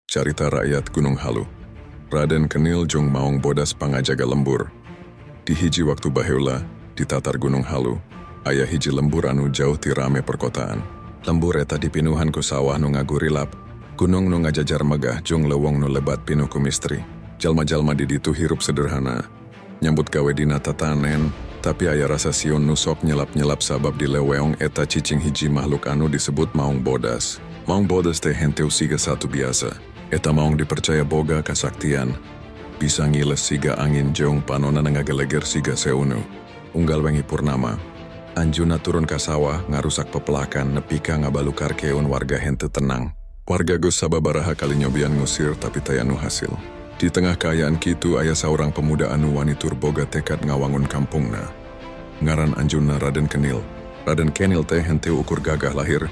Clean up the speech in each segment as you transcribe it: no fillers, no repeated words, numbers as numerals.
Carita rakyat Gunung Halu. Raden Kenil jong maong bodas pangajaga lembur. Di hiji waktu baheula, di tatar Gunung Halu, aya hiji lembur anu jauh ti rame perkotaan. Lembur eta dipinuhan ku sawah nu ngagurilap, gunung nu ngajajar megah jong lewong nu lebat pinuh ku misteri. Jalma-jalma di ditu hirup sederhana, nyambut gawe dina tatanen, tapi aya rasa sion nu sok nyelap-nyelap sabab di leweong eta cicing hiji makhluk anu disebut maong bodas. Maong bodas teh henteu siga satu biasa. Eta maong dipercaya boga kasaktian, bisa ngiles siga angin jong panona ngageleger siga seunu. Unggal wengi purnama, anjuna turun ka sawah ngarusak pepelakan nepika ngabalukar keun warga henteu tenang. Warga geus sababaraha kali nyobian ngusir tapi taya nu hasil. Di tengah kaayaan kitu aya saurang pemuda anu wani tur boga tekad ngawangun kampungna. Ngaran anjuna Raden Kenil. Raden Kenil teh henteu ukur gagah lahir,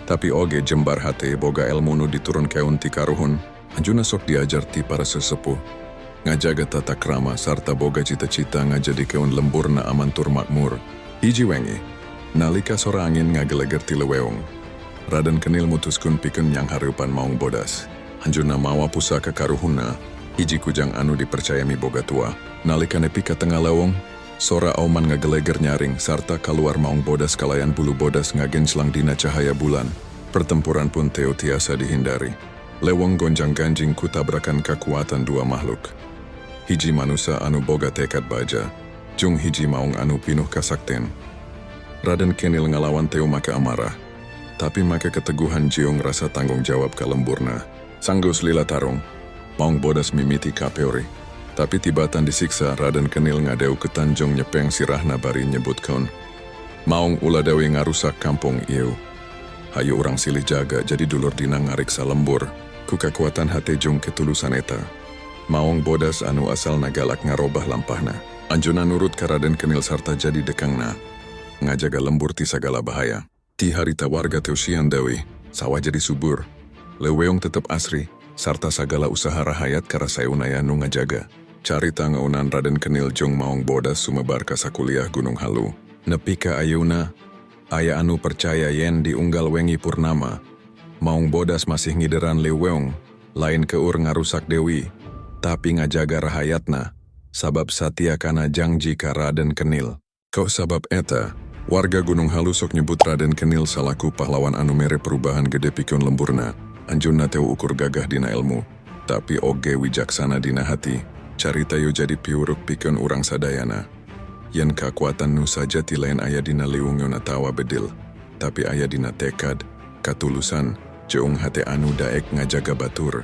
tapi oge jembar hate boga ilmu nu diturun keun ti karuhun, anjuna sok diajar ti para sesepuh. Ngajaga tata krama sarta boga cita-cita ngajadi keun lemburna aman tur makmur. Hiji wengi, nalika sora angin ngageleger ti leweong, Raden Kenil mutuskun pikeun nyang hareupan maong bodas. Anjuna mawa pusaka karuhunna, hiji kujang anu dipercayami boga tua. Nalika nepi ka tengah lewong, sora auman ngageleger nyaring sarta keluar maong bodas kalayan bulu bodas ngagencelang dina cahaya bulan. Pertempuran pun teu tiasa dihindari. Lewong gonjang-ganjing ku tabrakan kekuatan dua makhluk. Hiji manusia anu boga tekad baja, jung hiji maong anu pinuh kasakten. Raden Kenil ngalawan teu make amarah, tapi make keteguhan jiung rasa tanggung jawab ka lemburna. Sanggeus lila tarung, maong bodas mimiti kapeori. Tapi tibatan disiksa, Raden Kenil ngadeu ketanjong nyepeng sirahna bari nyebutkeun, maong ulah dewi ngarusak kampung ieu. Hayu urang silih jaga jadi dulur dina ngariksa lembur, ku kekuatan hate jong ketulusan eta. Maong bodas anu asal nagalak ngarobah lampahna. Anjuna nurut ka Raden Kenil sarta jadi dekangna, ngajaga lembur ti sagala bahaya. Ti harita warga teu sian dewi, sawah jadi subur, leweong tetep asri, sarta sagala usaha rahayat karasaeunaya nu ngajaga. Carita ngeunan Raden Kenil jong maong bodas sumebar ka sakuliah Gunung Halu. Nepi ka ayeuna, aya anu percaya yen di unggal wengi purnama, maong bodas masih ngideran leweong, lain keur ngarusak dewi, tapi ngajaga rahayatna, sabab satia kana jangji ka Raden Kenil. Kau sabab eta, warga Gunung Halu sok nyebut Raden Kenil salaku pahlawan anu mere perubahan gede pikeun lemburna. Anjuna teu ukur gagah dina ilmu, tapi oge wijaksana dina hati. Carita yu jadi piuruk pikeun urang sadayana. Yen kakuatan nu saja ti lain aya dina liungna tawa bedil, tapi aya dina tekad, katulusan, jeung hate anu daek ngajaga batur.